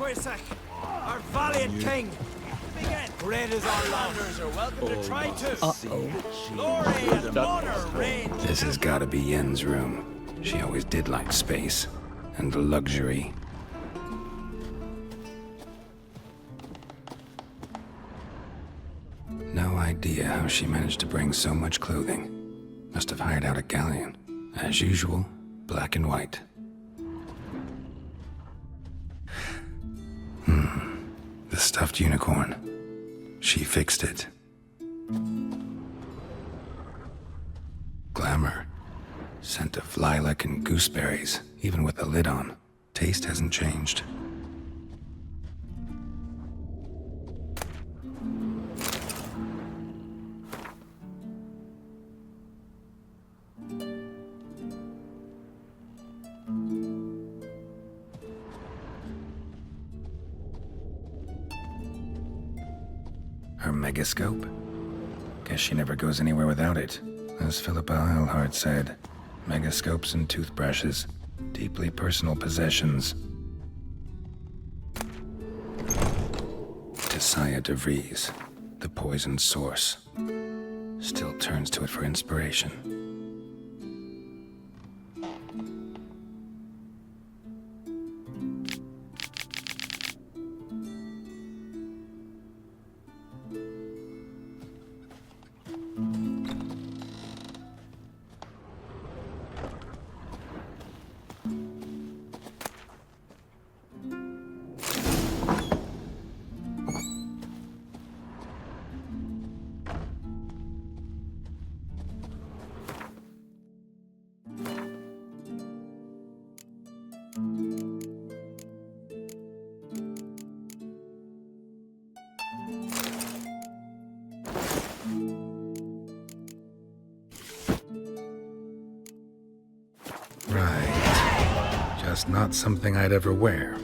Quisak, our valiant king. Great as our landers are welcome to try too. Glory and honor reign. This has got to be Yen's room. She always did like space and luxury. No idea how she managed to bring so much clothing. Must have hired out a galleon. As usual, black and white. The stuffed unicorn. She fixed it. Glamour. Scent of lilac and gooseberries, even with the lid on. Taste hasn't changed. Her megascope? Guess she never goes anywhere without it. As Philippa Eilhart said, megascopes and toothbrushes, deeply personal possessions. Tisaya DeVries, the poisoned source, still turns to it for inspiration. Right. Just not something I'd ever wear.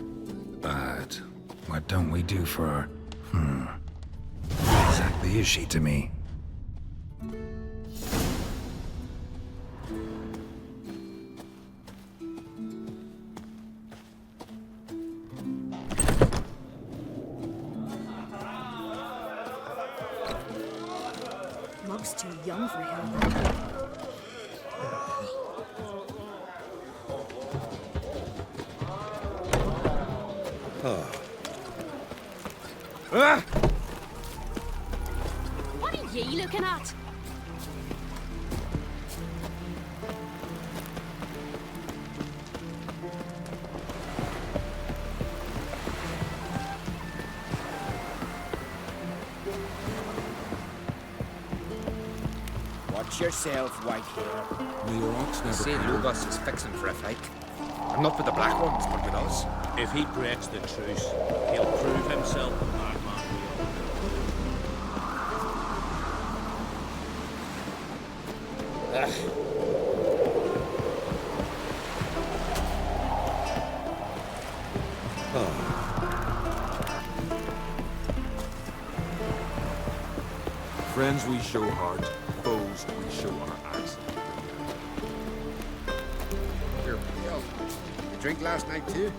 But what don't we do for... What exactly is she to me? Mug's too young for him. What are ye looking at? Watch yourself, Whitehair. New York's never Say Lugos is fixing for a fight. Not with the black ones, but with us. If he breaks the truce, he'll prove himself a madman. Friends we show heart, foes we show our axe. You're pale. You drink last night too?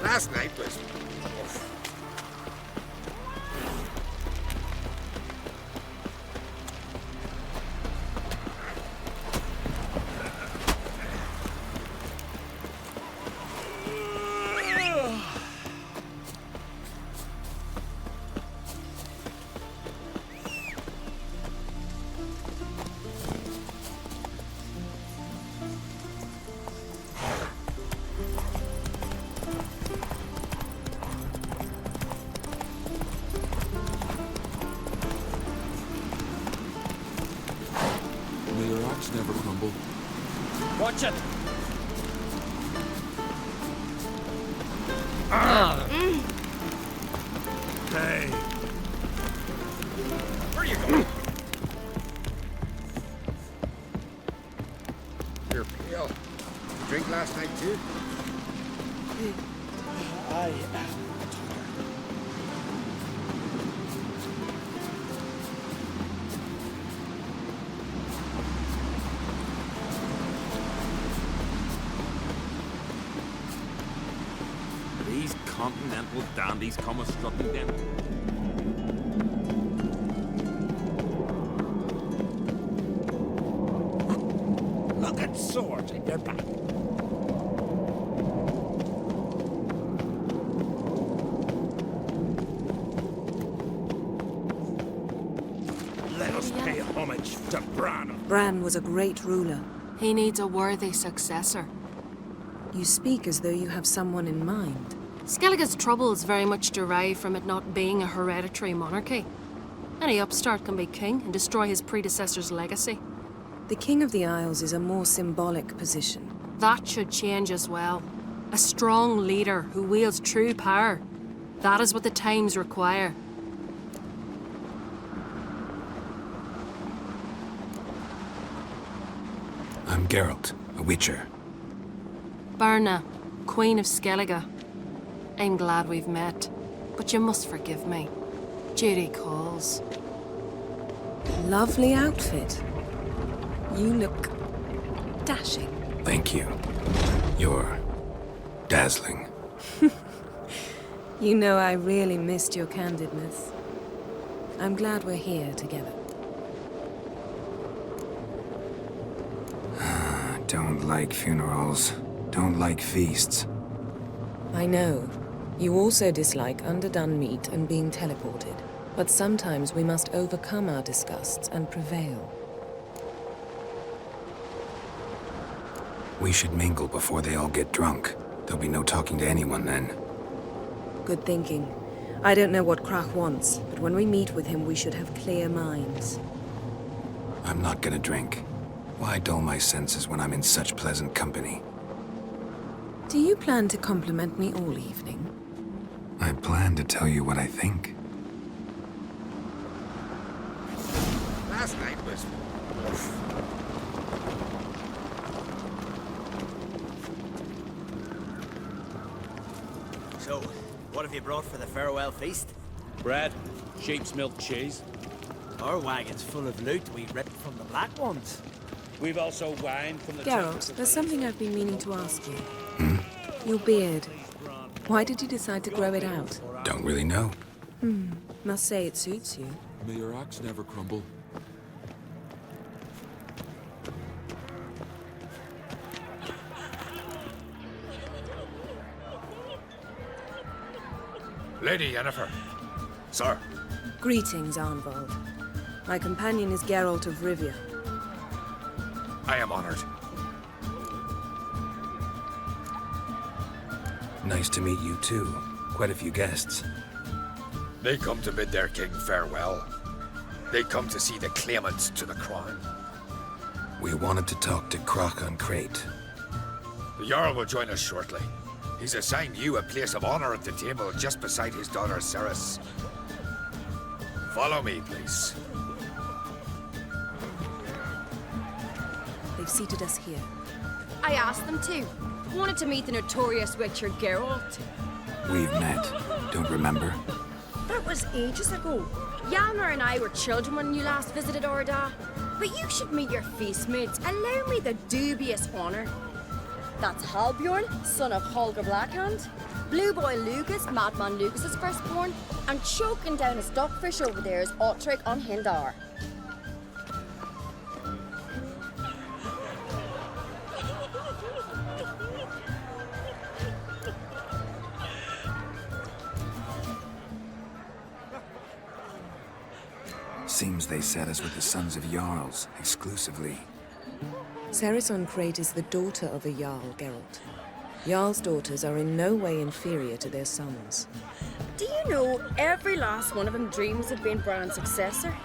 Last night was... May your rocks never crumble. Watch it! Hey! Where are you going? You're pale. You drink last night too? continental dandies come a strutting then. Look at swords in your back. Let us pay homage to Bran. Bran was a great ruler. He needs a worthy successor. You speak as though you have someone in mind. Skellige's troubles very much derive from it not being a hereditary monarchy. Any upstart can be king and destroy his predecessor's legacy. The King of the Isles is a more symbolic position. That should change as well. A strong leader who wields true power. That is what the times require. I'm Geralt, a Witcher. Birna, Queen of Skellige. I'm glad we've met, but you must forgive me. Duty calls. Lovely outfit. You look dashing. Thank you. You're dazzling. You know I really missed your candidness. I'm glad we're here together. Don't like funerals. Don't like feasts. I know. You also dislike underdone meat and being teleported. But sometimes we must overcome our disgusts and prevail. We should mingle before they all get drunk. There'll be no talking to anyone then. Good thinking. I don't know what Krach wants, but when we meet with him, we should have clear minds. I'm not gonna drink. Why dull my senses when I'm in such pleasant company? Do you plan to compliment me all evening? I plan to tell you what I think. Last night was... So, what have you brought for the farewell feast? Bread, sheep's milk cheese. Our wagon's full of loot we ripped from the Black Ones. We've also wine from the... Geralt, there's something I've been meaning to ask you. Your beard. Why did you decide to grow it out? Don't really know. Must say it suits you. May your axe never crumble. Lady Yennefer. Sir. Greetings, Arnvald. My companion is Geralt of Rivia. I am honored. Nice to meet you too. Quite a few guests. They come to bid their king farewell. They come to see the claimants to the crown. We wanted to talk to Krach on Crate. The Jarl will join us shortly. He's assigned you a place of honor at the table just beside his daughter Ceres. Follow me, please. They've seated us here. I asked them to. Wanted to meet the notorious Witcher Geralt. We've met. Don't remember? That was ages ago. Yalmer and I were children when you last visited Orda. But you should meet your feast mates. Allow me the dubious honor. That's Halbjorn, son of Holger Blackhand. Blue Boy Lucas, Madman Lucas's firstborn. And choking down a stockfish over there is Ottric on Hindar. Seems they set us with the sons of Jarls, exclusively. Ceres on Crate is the daughter of a Jarl, Geralt. Jarl's daughters are in no way inferior to their sons. Do you know every last one of them dreams of being Bran's successor?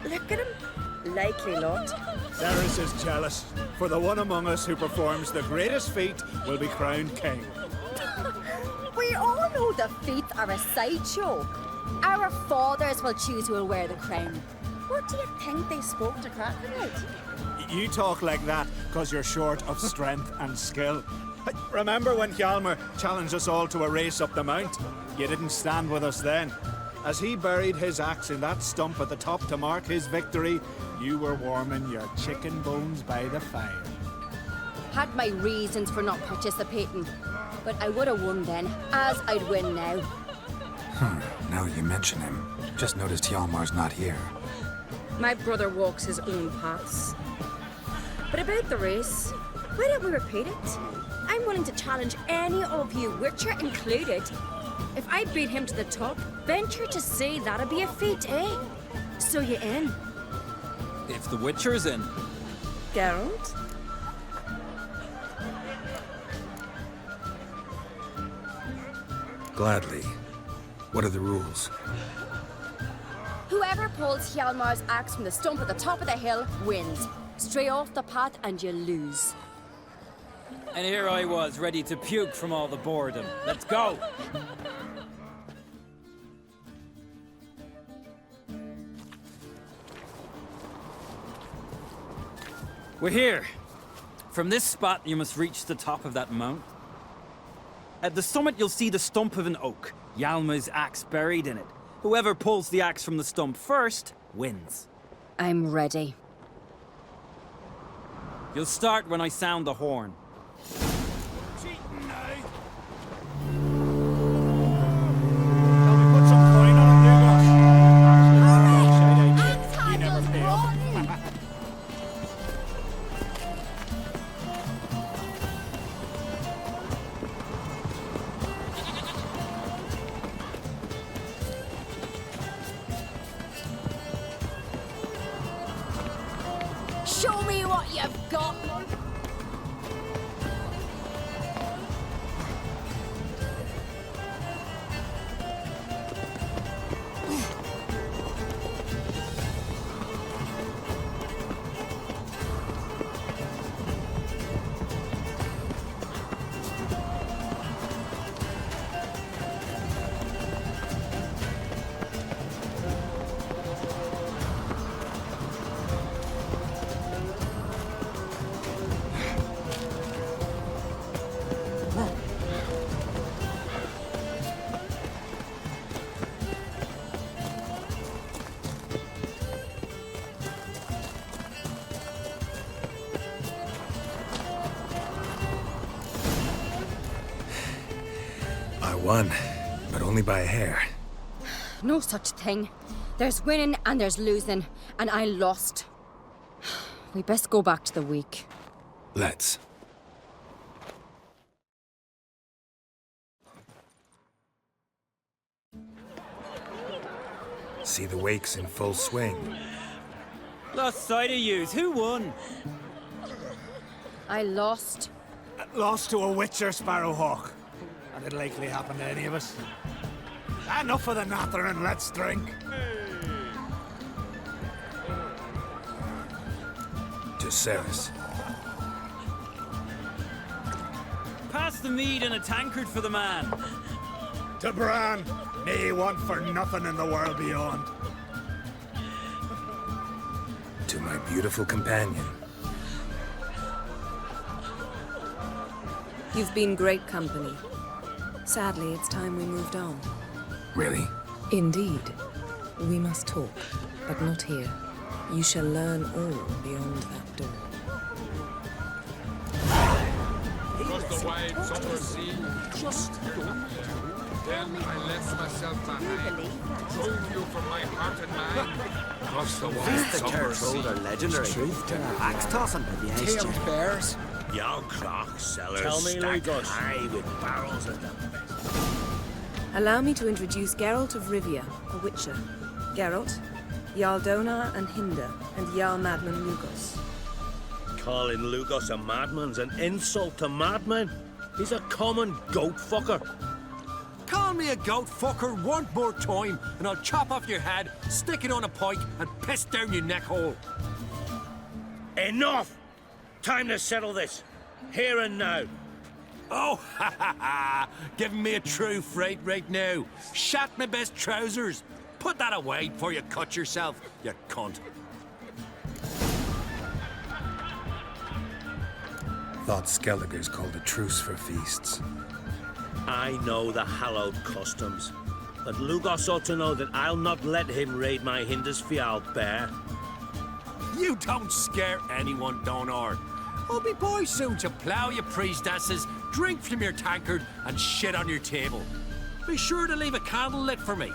Look at him. Likely lot. Ceres is jealous, for the one among us who performs the greatest feat will be crowned king. We all know the feats are a sideshow. Our fathers will choose who will wear the crown. What do you think they spoke to Krach about? You talk like that because you're short of strength and skill. Remember when Hjalmar challenged us all to a race up the mount? You didn't stand with us then. As he buried his axe in that stump at the top to mark his victory, you were warming your chicken bones by the fire. Had my reasons for not participating. But I would have won then, as I'd win now. Now that you mention him, just noticed Hjalmar's not here. My brother walks his own paths. But about the race, why don't we repeat it? I'm willing to challenge any of you, Witcher included. If I beat him to the top, venture to say that'd be a feat, eh? So you in? If the Witcher's in. Geralt? Gladly. What are the rules? Whoever pulls Hjalmar's axe from the stump at the top of the hill wins. Stray off the path and you lose. And here I was, ready to puke from all the boredom. Let's go! We're here. From this spot, you must reach the top of that mount. At the summit, you'll see the stump of an oak, Hjalmar's axe buried in it. Whoever pulls the axe from the stump first wins. I'm ready. You'll start when I sound the horn. Show me what you've got. Won, but only by a hair. No such thing. There's winning and there's losing, and I lost. We best go back to the week. Let's. See the wakes in full swing. Lost sight of yous. Who won? I lost. Lost to a Witcher, Sparrowhawk. And it'll likely happen to any of us. Enough of the nattering, let's drink. To Ceres. Pass the mead and a tankard for the man. To Bran, may he want for nothing in the world beyond. To my beautiful companion. You've been great company. Sadly, it's time we moved on. Really? Indeed. We must talk, but not here. You shall learn all beyond that door. Across the wide summer sea, just then I left myself behind, drove you from my heart and mind. Across the wide summer sea. Are legendary. Axe tossing by the ice Tame bears. Young clock sellers Tell me, stacked Lugos. high with barrels of them. Allow me to introduce Geralt of Rivia, a Witcher. Geralt, Jarl Donar and Hinder, and Jarl Madman Lugos. Calling Lugos a madman's an insult to madmen. He's a common goat fucker. Call me a goat fucker one more time, and I'll chop off your head, stick it on a pike, and piss down your neck hole. Enough! Time to settle this. Here and now. Oh, ha ha ha! Giving me a true fright right now. Shat my best trousers. Put that away before you cut yourself, you cunt. Thought Skelliger's called a truce for feasts. I know the hallowed customs, but Lugos ought to know that I'll not let him raid my Hinders Fial bear. You don't scare anyone, Donar. I'll be by soon to plough your priestesses, drink from your tankard, and shit on your table. Be sure to leave a candle lit for me.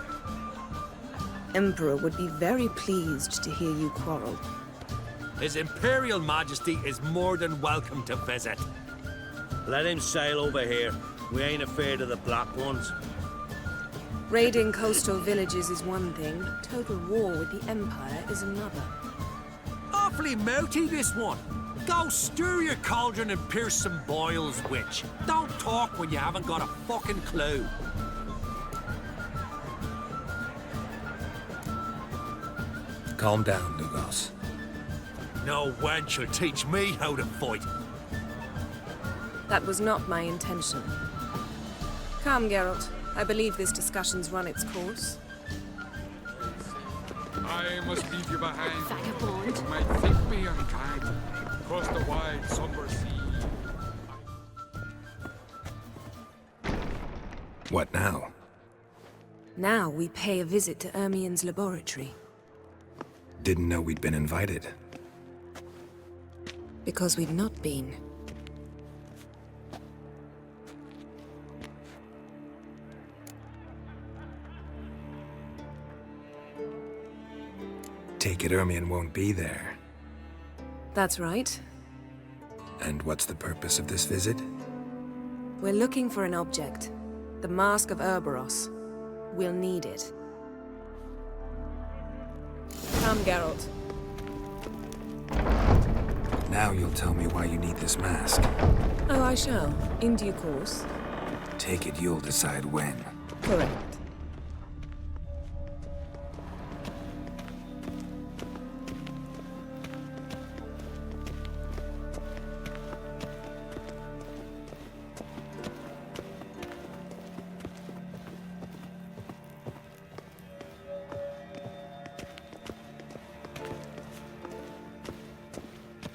Emperor would be very pleased to hear you quarrel. His Imperial Majesty is more than welcome to visit. Let him sail over here. We ain't afraid of the black ones. Raiding coastal villages is one thing. Total war with the Empire is another. Awfully mouty, this one. Go stir your cauldron and pierce some boils, witch. Don't talk when you haven't got a fucking clue. Calm down, Lugos. No wench will teach me how to fight. That was not my intention. Come, Geralt. I believe this discussion's run its course. I must leave you behind. Vagabond. You might think me unkind. Across the wide, somber sea. What now? Now we pay a visit to Ermien's laboratory. Didn't know we'd been invited. Because we've not been. Take it Ermien won't be there. That's right. And what's the purpose of this visit? We're looking for an object. The Mask of Ouroboros. We'll need it. Come, Geralt. Now you'll tell me why you need this mask. Oh, I shall. In due course. Take it you'll decide when. Correct.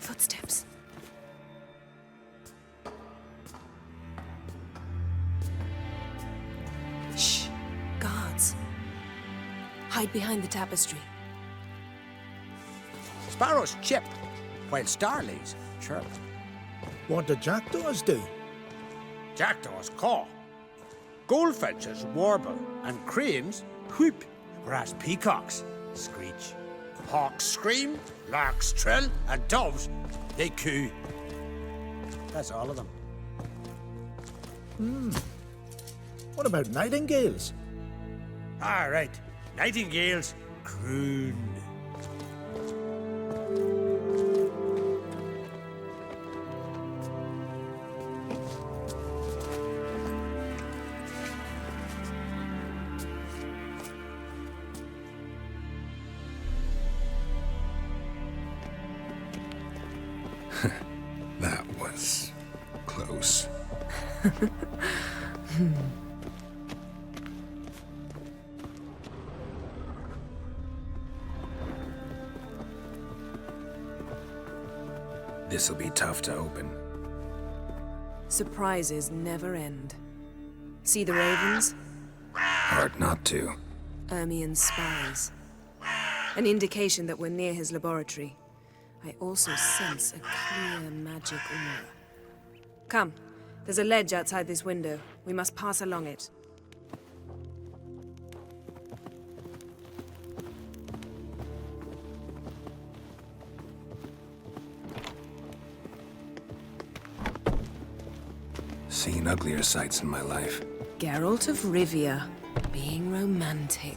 Footsteps. Shh. Guards. Hide behind the tapestry. Sparrows chip, while starlings chirp. What do jackdaws do? Jackdaws caw. Goldfinches warble, and cranes whoop, whereas peacocks screech. Hawks scream, larks trill, and doves, they coo. That's all of them. What about nightingales? All right, nightingales croon. That was close. This'll be tough to open. Surprises never end. See the ravens? Hard not to. Ermien's spies. An indication that we're near his laboratory. I also sense a clear magic aura. Come, there's a ledge outside this window. We must pass along it. Seen uglier sights in my life. Geralt of Rivia, being romantic.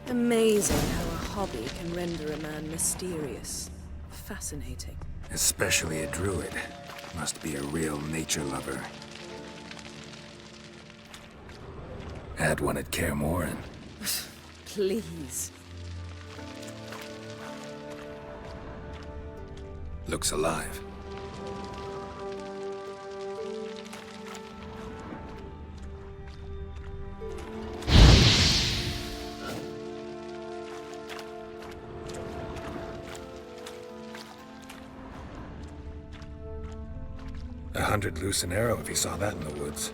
Amazing how a hobby can render a man mysterious. Fascinating. Especially a druid. Must be a real nature lover. Had one at Kaer Morhen. Please. Looks alive. $100 loose an arrow if he saw that in the woods.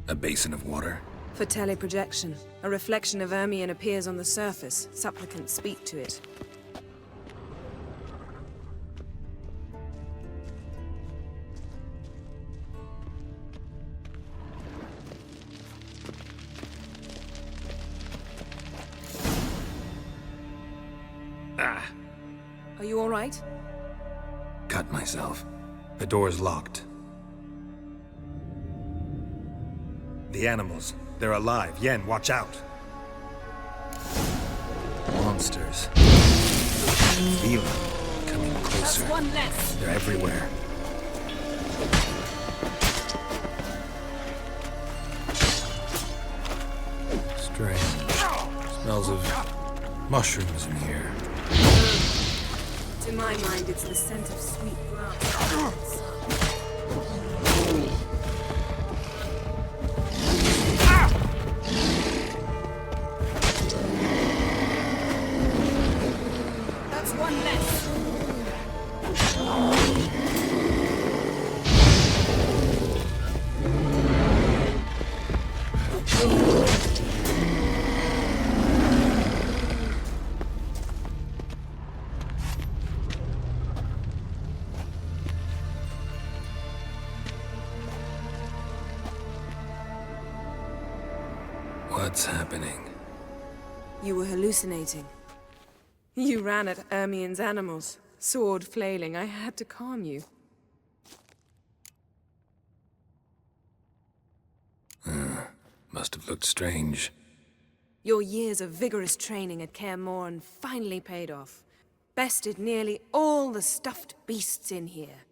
A basin of water. For teleprojection. A reflection of Ermion appears on the surface. Supplicants speak to it. Ah! Are you all right? Cut myself. The door's locked. The animals. They're alive. Yen, watch out. Monsters. Feel them coming closer. That's one less. They're everywhere. Strange. Smells of mushrooms in here. To my mind, it's the scent of sweet grass. That's one less. What's happening? You were hallucinating. You ran at Ermion's animals, sword flailing. I had to calm you. Must have looked strange. Your years of vigorous training at Kaer Morhen finally paid off. Bested nearly all the stuffed beasts in here.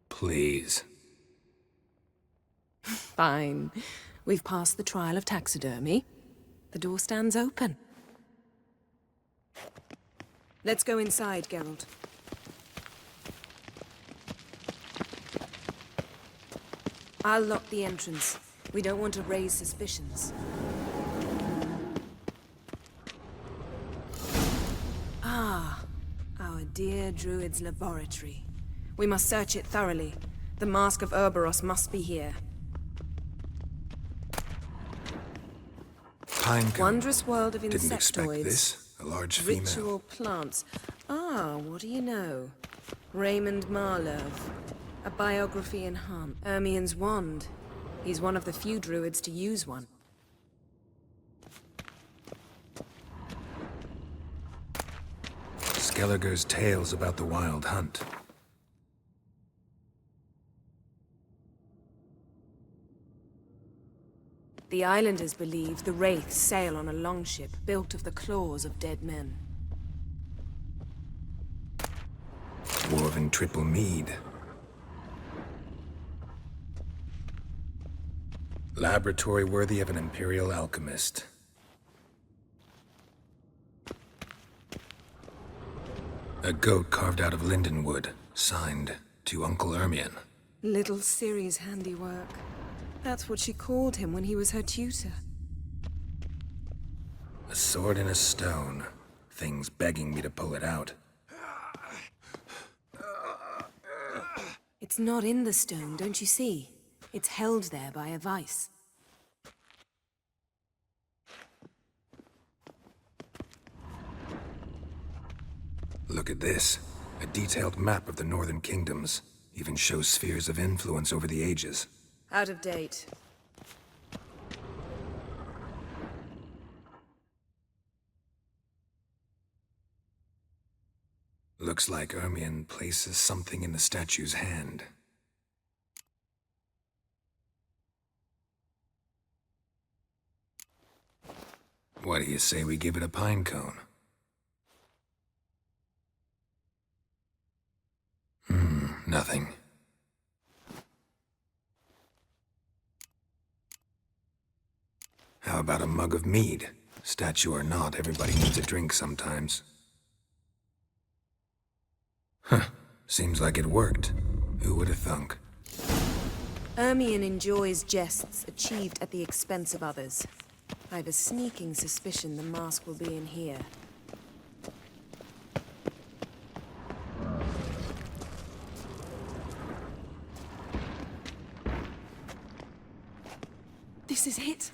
Please. Fine. We've passed the trial of taxidermy. The door stands open. Let's go inside, Geralt. I'll lock the entrance. We don't want to raise suspicions. Ah, our dear Druid's laboratory. We must search it thoroughly. The Mask of Ouroboros must be here. Pinecone. Wondrous world of Didn't expect insectoids. this. A large female. Ritual plants. Ah, what do you know? Raymond Marlove. A biography in Han. Ermion's wand. He's one of the few druids to use one. Skelliger's tales about the wild hunt. The islanders believe the wraiths sail on a longship built of the claws of dead men. Dwarven triple mead. Laboratory worthy of an imperial alchemist. A goat carved out of lindenwood, signed to Uncle Ermion. Little Ciri's handiwork. That's what she called him when he was her tutor. A sword in a stone. Things begging me to pull it out. It's not in the stone, don't you see? It's held there by a vice. Look at this. A detailed map of the northern kingdoms. Even shows spheres of influence over the ages. Out of date. Looks like Ermion places something in the statue's hand. What do you say we give it a pine cone? Nothing. How about a mug of mead? Statue or not, everybody needs a drink sometimes. Huh. Seems like it worked. Who would have thunk? Ermion enjoys jests achieved at the expense of others. I have a sneaking suspicion the mask will be in here. This is it.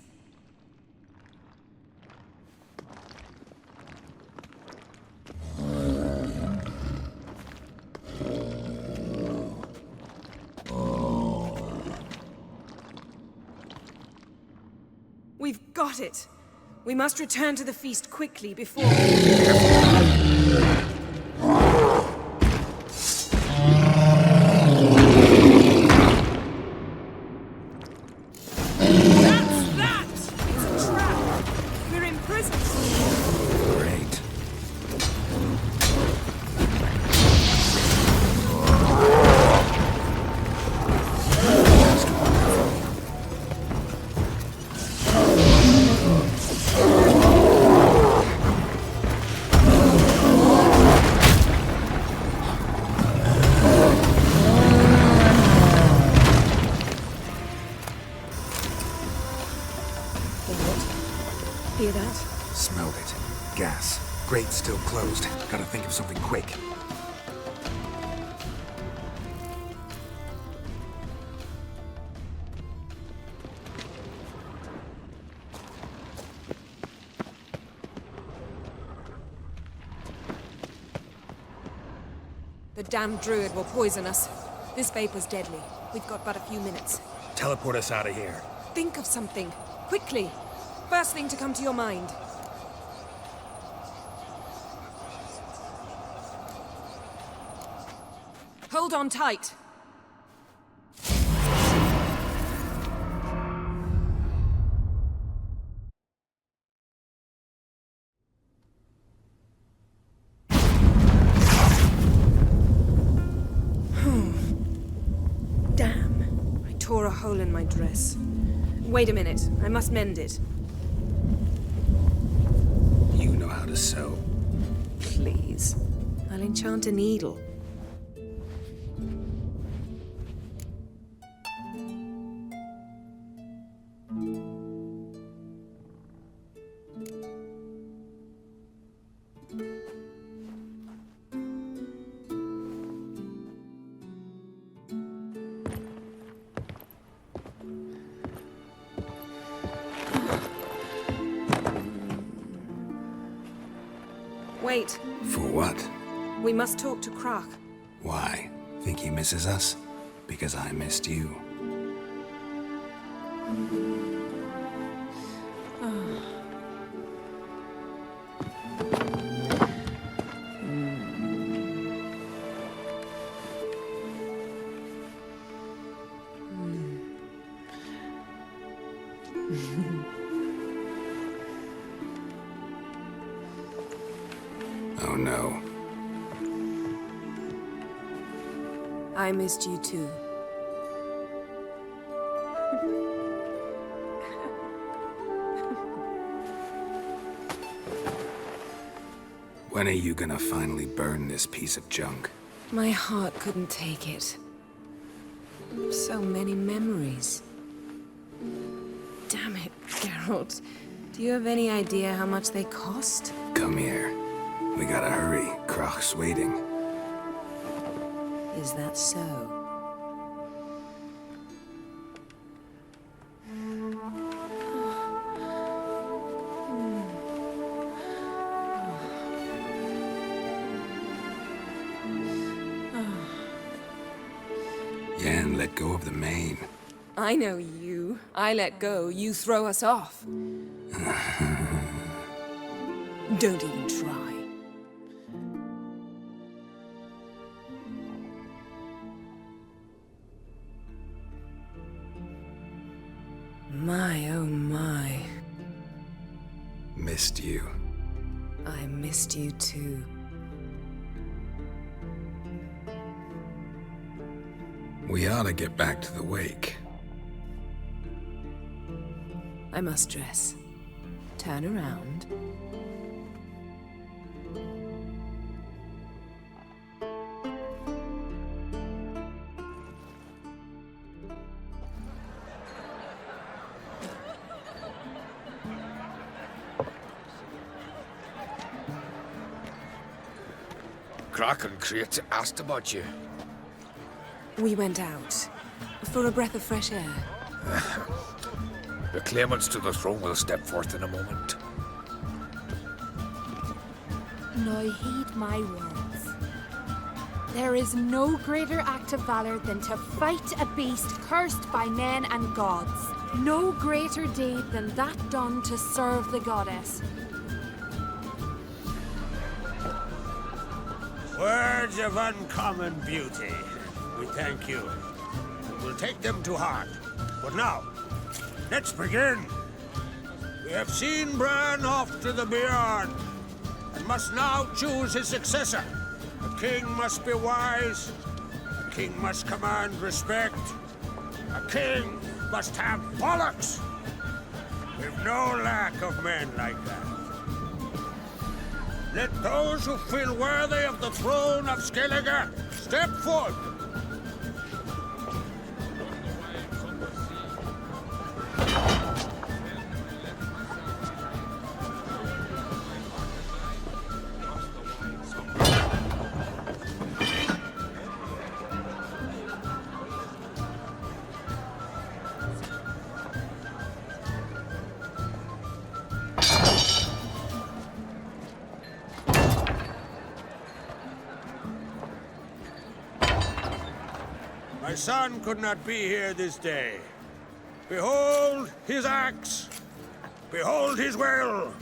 We've got it. We must return to the feast quickly before... Hear that? Smelled it. Gas. Grate's still closed. Gotta think of something quick. The damned druid will poison us. This vapor's deadly. We've got but a few minutes. Teleport us out of here. Think of something. Quickly. First thing to come to your mind. Hold on tight. Damn. I tore a hole in my dress. Wait a minute. I must mend it. You know how to sew. Please. I'll enchant a needle. Wait. For what? We must talk to Krach. Why? Think he misses us? Because I missed you. Oh no. I missed you too. When are you gonna finally burn this piece of junk? My heart couldn't take it. So many memories. Damn it, Geralt. Do you have any idea how much they cost? Come here. We gotta hurry. Krach's waiting. Is that so? Yan let go of the mane. I know you. I let go, you throw us off. Don't even try. My, oh my. Missed you. I missed you too. We ought to get back to the wake. I must dress. Turn around. Kraken Crate asked about you. We went out for a breath of fresh air. The claimants to the throne will step forth in a moment. Now heed my words. There is no greater act of valor than to fight a beast cursed by men and gods. No greater deed than that done to serve the goddess. Words of uncommon beauty. We thank you. We'll take them to heart. But now, let's begin. We have seen Bran off to the beyond, and must now choose his successor. A king must be wise. A king must command respect. A king must have bollocks. We've no lack of men like that. Let those who feel worthy of the throne of Skellige step forth. My son could not be here this day. Behold his axe. Behold his will.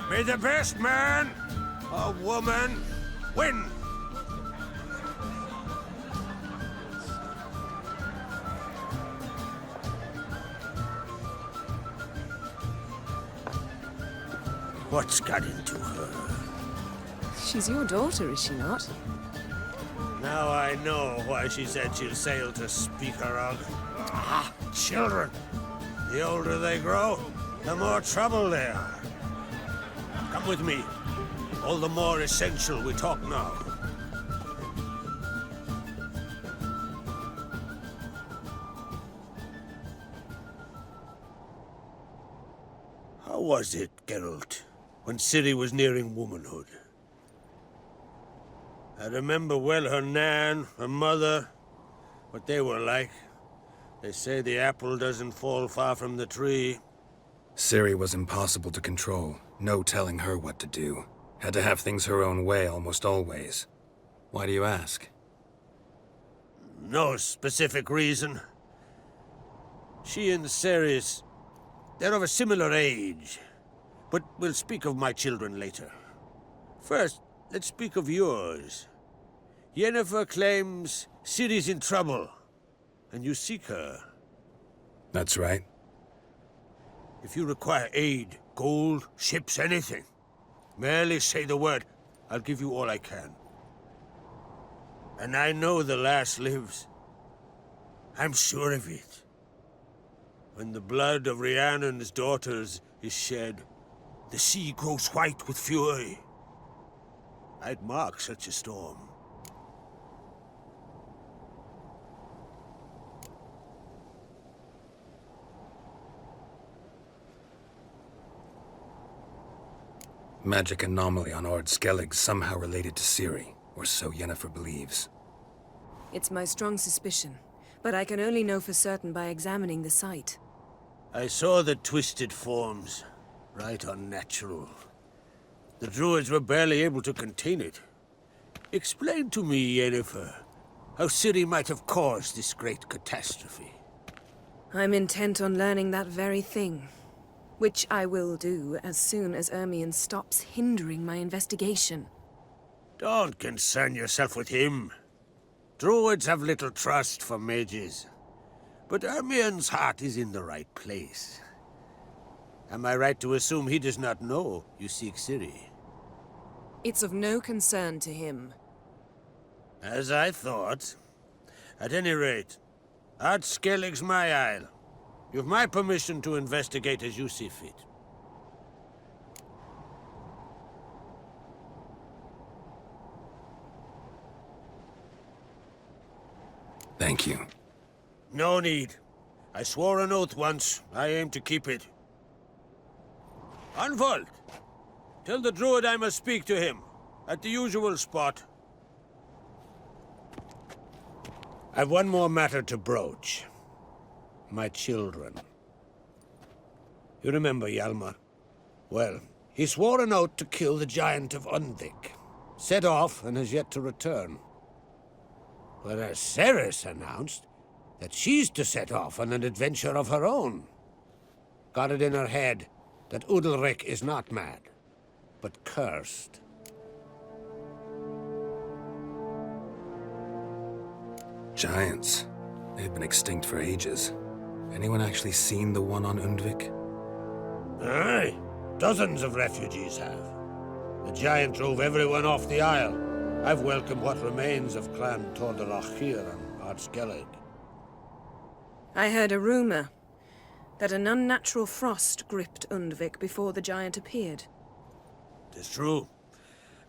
May the best man or woman win. What's got into her? She's your daughter, is she not? Now I know why she said she'll sail to speak her of. Ah, children. The older they grow, the more trouble they are. Come with me. All the more essential we talk now. How was it, Geralt, when Ciri was nearing womanhood? I remember well her nan, her mother, what they were like. They say the apple doesn't fall far from the tree. Ciri was impossible to control. No telling her what to do. Had to have things her own way almost always. Why do you ask? No specific reason. She and Ceres, they're of a similar age. But we'll speak of my children later. First, let's speak of yours. Yennefer claims Ciri's in trouble, and you seek her. That's right. If you require aid, gold, ships, anything, merely say the word. I'll give you all I can. And I know the lass lives. I'm sure of it. When the blood of Rhiannon's daughters is shed, the sea grows white with fury. I'd mark such a storm. Magic anomaly on Ord Skellig somehow related to Ciri, or so Yennefer believes. It's my strong suspicion, but I can only know for certain by examining the site. I saw the twisted forms, right unnatural. The druids were barely able to contain it. Explain to me, Yennefer, how Ciri might have caused this great catastrophe. I'm intent on learning that very thing. Which I will do as soon as Ermion stops hindering my investigation. Don't concern yourself with him. Druids have little trust for mages. But Ermion's heart is in the right place. Am I right to assume he does not know you seek Ciri? It's of no concern to him. As I thought. At any rate, Ard Skellig's my isle. You've my permission to investigate as you see fit. Thank you. No need. I swore an oath once. I aim to keep it. Unfold! Tell the druid I must speak to him. At the usual spot. I've one more matter to broach. My children. You remember Hjalmar? Well, he swore an oath to kill the giant of Undvik. Set off and has yet to return. Whereas Ceres announced that she's to set off on an adventure of her own. Got it in her head that Udalrik is not mad, but cursed. Giants. They've been extinct for ages. Anyone actually seen the one on Undvik? Aye. Dozens of refugees have. The giant drove everyone off the isle. I've welcomed what remains of Clan Tordalach here on Ard Skellig. I heard a rumor that an unnatural frost gripped Undvik before the giant appeared. Tis true.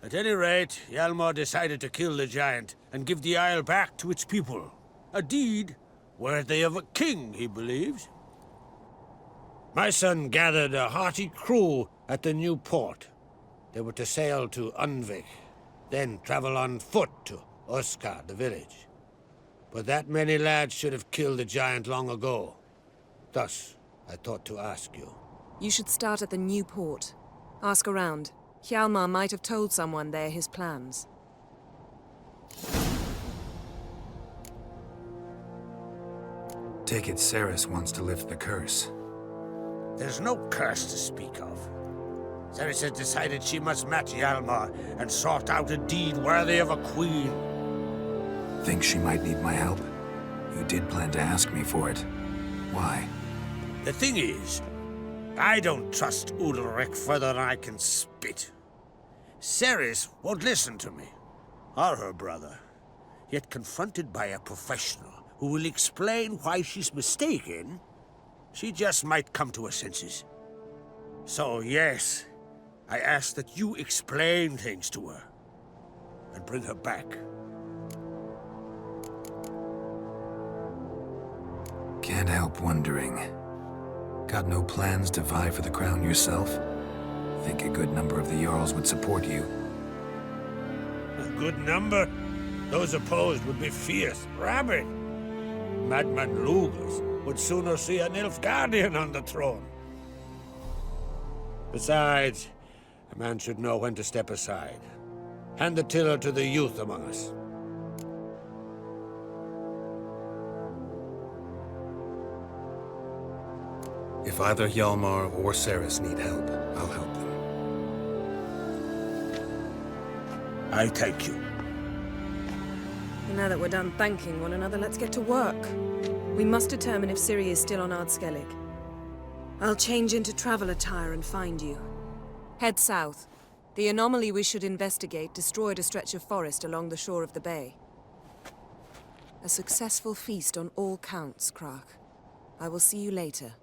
At any rate, Hjalmar decided to kill the giant and give the isle back to its people. A deed worthy of a king, he believes. My son gathered a hearty crew at the new port. They were to sail to Undvik, then travel on foot to Oskar, the village. But that many lads should have killed the giant long ago. Thus, I thought to ask you. You should start at the new port. Ask around. Hjalmar might have told someone there his plans. Take it Ceres wants to lift the curse. There's no curse to speak of. Ceres has decided she must match Hjalmar and sort out a deed worthy of a queen. Think she might need my help? You did plan to ask me for it. Why? The thing is, I don't trust Udalrik further than I can spit. Ceres won't listen to me, or her brother. Yet confronted by a professional who will explain why she's mistaken, she just might come to her senses. So yes, I ask that you explain things to her and bring her back. Can't help wondering. Got no plans to vie for the crown yourself? Think a good number of the Jarls would support you. A good number? Those opposed would be fierce, rabid. Madman Lugas would sooner see an Nilfgaardian on the throne. Besides, a man should know when to step aside. Hand the tiller to the youth among us. If either Hjalmar or Ceres need help, I'll help them. I thank you. And now that we're done thanking one another, let's get to work. We must determine if Ciri is still on Ard Skellig. I'll change into travel attire and find you. Head south. The anomaly we should investigate destroyed a stretch of forest along the shore of the bay. A successful feast on all counts, Krach. I will see you later.